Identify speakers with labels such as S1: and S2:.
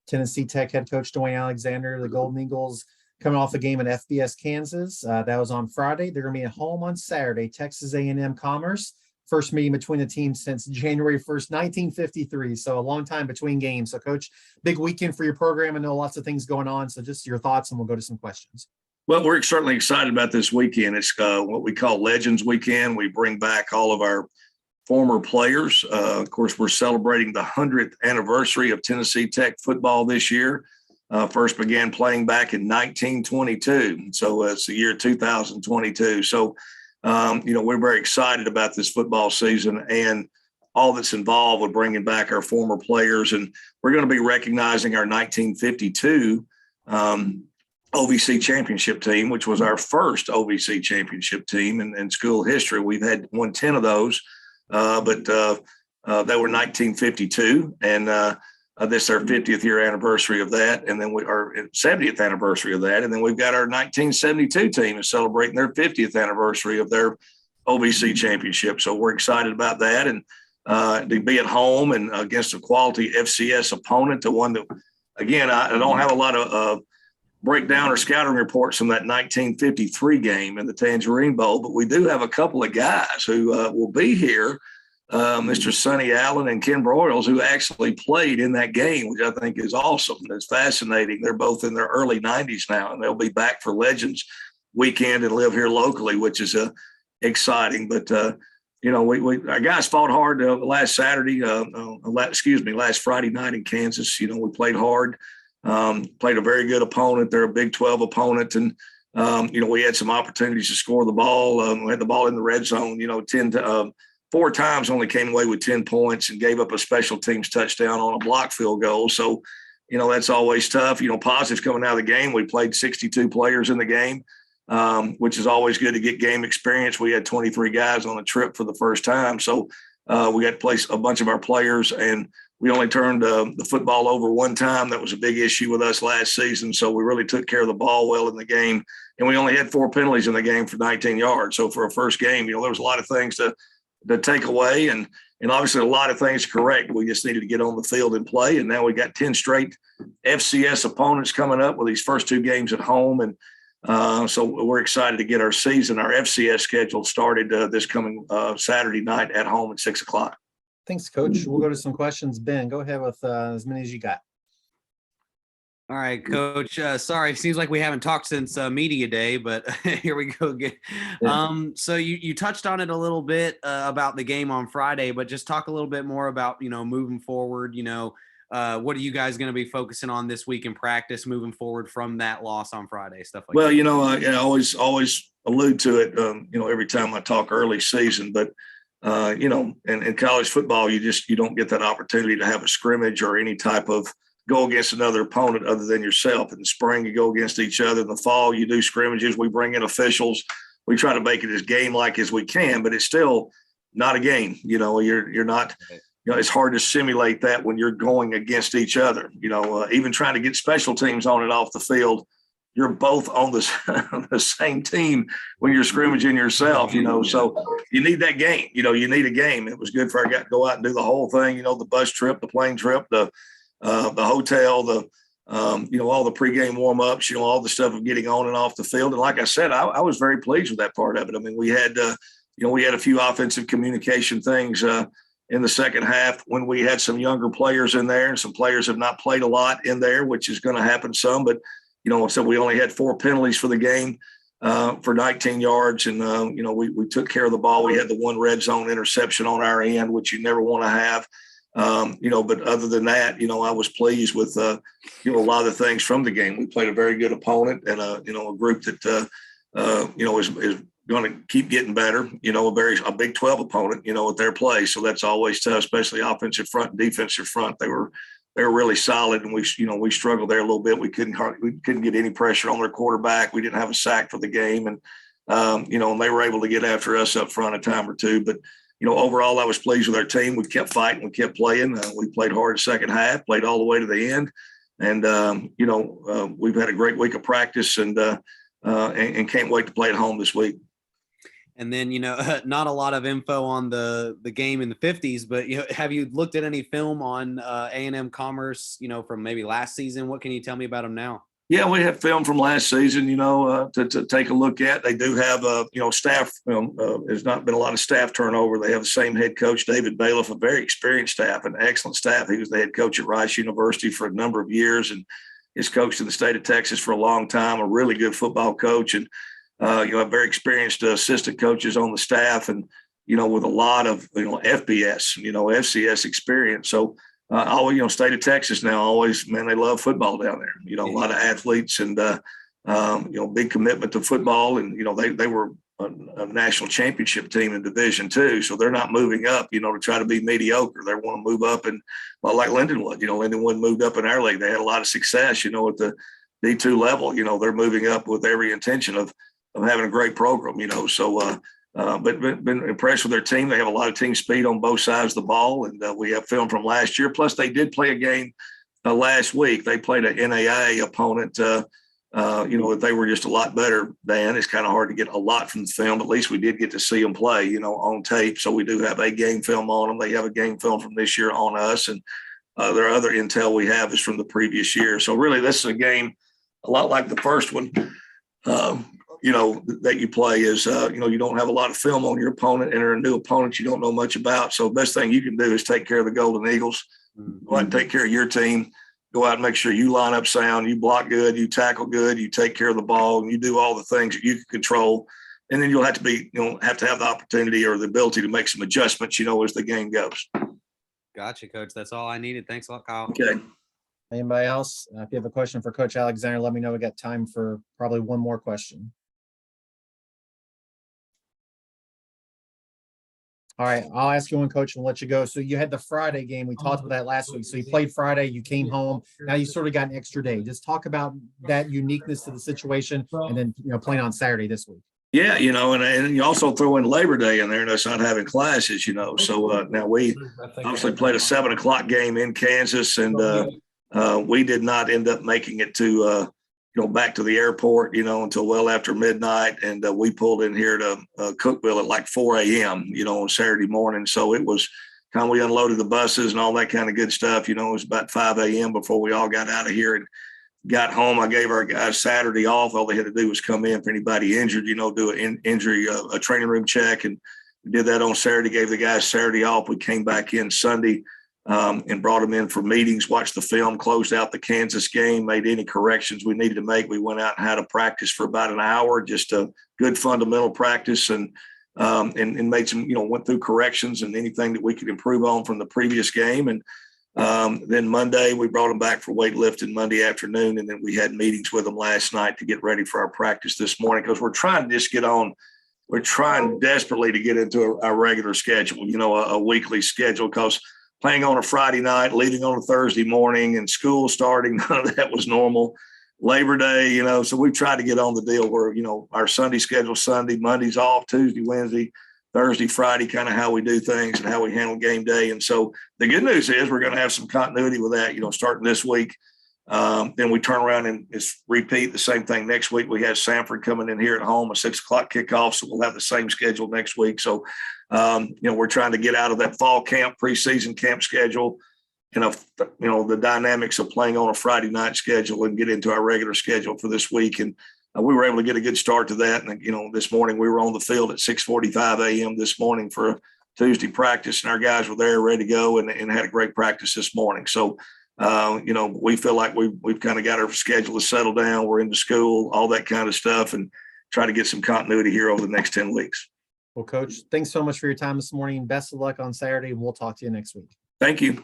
S1: Tennessee Tech head coach Dewayne Alexander. The Golden Eagles coming off a game in FBS Kansas. That was on Friday. They're going to be at home on Saturday. Texas A&M Commerce. First meeting between the teams since January 1st, 1953. So a long time between games. So, Coach, big weekend for your program. I know lots of things going on. So just your thoughts, and we'll go to some questions.
S2: Well, we're certainly excited about this weekend. It's what we call Legends Weekend. We bring back all of our former players. Of course, we're celebrating the 100th anniversary of Tennessee Tech football this year. First began playing back in 1922. So it's the year 2022. So, we're very excited about this football season and all that's involved with bringing back our former players. And we're going to be recognizing our 1952 OVC championship team, which was our first OVC championship team in school history. We've had won 10 of those, but they were 1952. And this is our 50th year anniversary of that. And then our 70th anniversary of that. And then we've got our 1972 team is celebrating their 50th anniversary of their OVC championship. So we're excited about that. And to be at home and against a quality FCS opponent, the one that, again, I don't have a lot of breakdown or scouting reports from that 1953 game in the Tangerine Bowl, but we do have a couple of guys who will be here. Mr. Sonny Allen and Ken Broyles, who actually played in that game, which I think is awesome. It's fascinating. They're both in their early 90s now, and they'll be back for Legends Weekend and live here locally, which is exciting. But, our guys fought hard last Friday night in Kansas. We played hard, played a very good opponent. They're a Big 12 opponent. And, we had some opportunities to score the ball. We had the ball in the red zone, 4 times, only came away with 10 points and gave up a special teams touchdown on a block field goal. So, that's always tough. Positives coming out of the game. We played 62 players in the game, which is always good to get game experience. We had 23 guys on a trip for the first time. So we got to place a bunch of our players, and we only turned the football over one time. That was a big issue with us last season. So we really took care of the ball well in the game. And we only had 4 penalties in the game for 19 yards. So for a first game, there was a lot of things to take away and obviously a lot of things to correct. We just needed to get on the field and play. And now we got 10 straight FCS opponents coming up with these first 2 games at home. And so we're excited to get our FCS schedule started this coming Saturday night at home at 6:00.
S1: Thanks, Coach. We'll go to some questions. Ben, go ahead with as many as you got.
S3: All right, Coach. Sorry, it seems like we haven't talked since media day, but here we go again. So you touched on it a little bit about the game on Friday, but just talk a little bit more about, moving forward, what are you guys going to be focusing on this week in practice moving forward from that loss on Friday, stuff like that?
S2: Well, I always allude to it, every time I talk early season, but in college football, you don't get that opportunity to have a scrimmage or any type of go against another opponent other than yourself. In the spring, you go against each other. In the fall, you do scrimmages. We bring in officials. We try to make it as game-like as we can, but it's still not a game. You're not, it's hard to simulate that when you're going against each other. Even trying to get special teams on and off the field, you're both on the same team when you're scrimmaging yourself, so you need that game. You need a game. It was good for our guy to go out and do the whole thing, the bus trip, the plane trip, the hotel, all the pregame warm-ups, all the stuff of getting on and off the field. And like I said, I was very pleased with that part of it. I mean, we had a few offensive communication things in the second half when we had some younger players in there, and some players have not played a lot in there, which is going to happen some. But, so we only had 4 penalties for the game for 19 yards. And, we took care of the ball. We had the 1 red zone interception on our end, which you never want to have. But other than that, I was pleased with, a lot of the things from the game. We played a very good opponent and, a group that, is going to keep getting better, a Big 12 opponent, with their play. So that's always tough, especially offensive front and defensive front. They were really solid, and we struggled there a little bit. We couldn't get any pressure on their quarterback. We didn't have a sack for the game. And, and they were able to get after us up front a time or two, but overall, I was pleased with our team. We kept fighting. We kept playing. We played hard second half, played all the way to the end. And, we've had a great week of practice and can't wait to play at home this week.
S3: And then, not a lot of info on the game in the 50s, but have you looked at any film on A&M Commerce, from maybe last season? What can you tell me about them now?
S2: Yeah, we have film from last season, to take a look at. They do have, staff. There's not been a lot of staff turnover. They have the same head coach, David Bailiff, a very experienced staff, an excellent staff. He was the head coach at Rice University for a number of years and has coached in the state of Texas for a long time, a really good football coach. And, have very experienced assistant coaches on the staff and, with a lot of, FBS, FCS experience. So, always, state of Texas now, always, man, they love football down there. A lot of athletes and, big commitment to football. And, they were a national championship team in Division II. So they're not moving up, to try to be mediocre. They want to move up. And like Lindenwood, Lindenwood moved up in our league. They had a lot of success, at the D2 level. They're moving up with every intention of having a great program, So, but been impressed with their team. They have a lot of team speed on both sides of the ball, and we have film from last year. Plus, they did play a game last week. They played an NAIA opponent. That they were just a lot better than. It's kind of hard to get a lot from the film. At least we did get to see them play, on tape. So we do have a game film on them. They have a game film from this year on us, and their other intel we have is from the previous year. So really, this is a game a lot like the first one. That you play is, you don't have a lot of film on your opponent and they're a new opponent you don't know much about. So the best thing you can do is take care of the Golden Eagles, go out and take care of your team, go out and make sure you line up sound, you block good, you tackle good, you take care of the ball, and you do all the things that you can control. And then you'll have to have the opportunity or the ability to make some adjustments, as the game goes.
S3: Gotcha, Coach. That's all I needed. Thanks a lot, Kyle.
S2: Okay.
S1: Anybody else? If you have a question for Coach Alexander, let me know. We got time for probably one more question. All right, I'll ask you one, Coach, and we'll let you go. So you had the Friday game. We talked about that last week. So you played Friday, you came home. Now you sort of got an extra day. Just talk about that uniqueness to the situation, and then playing on Saturday this week.
S2: Yeah, and you also throw in Labor Day in there, and us not having classes, So now we obviously played a 7:00 game in Kansas, and we did not end up making it to back to the airport, until well after midnight. And we pulled in here to Cookeville at like 4 a.m., on Saturday morning. So it was kind of, we unloaded the buses and all that kind of good stuff. It was about 5 a.m. before we all got out of here and got home. I gave our guys Saturday off. All they had to do was come in for anybody injured, do an injury, a training room check. And we did that on Saturday, gave the guys Saturday off. We came back in Sunday. And brought them in for meetings, watched the film, closed out the Kansas game, made any corrections we needed to make. We went out and had a practice for about an hour, just a good fundamental practice, and made some, went through corrections and anything that we could improve on from the previous game. And then Monday, we brought them back for weightlifting Monday afternoon, and then we had meetings with them last night to get ready for our practice this morning, because we're trying to just get on. We're trying desperately to get into a regular schedule, a weekly schedule, because playing on a Friday night, leaving on a Thursday morning, and school starting, none of that was normal. Labor Day, so we've tried to get on the deal where, our Sunday schedule, Sunday, Monday's off, Tuesday, Wednesday, Thursday, Friday, kind of how we do things and how we handle game day. And so the good news is we're going to have some continuity with that, starting this week. Then we turn around and just repeat the same thing next week. We have Sanford coming in here at home, a 6:00 kickoff. So we'll have the same schedule next week. So, we're trying to get out of that fall camp, preseason camp schedule, the dynamics of playing on a Friday night schedule, and get into our regular schedule for this week. And we were able to get a good start to that. And, this morning we were on the field at 6:45 a.m. this morning for a Tuesday practice, and our guys were there ready to go and had a great practice this morning. So, we feel like we've kind of got our schedule to settle down. We're into school, all that kind of stuff, and try to get some continuity here over the next 10 weeks.
S1: Well, Coach, thanks so much for your time this morning. Best of luck on Saturday, and we'll talk to you next week.
S2: Thank you.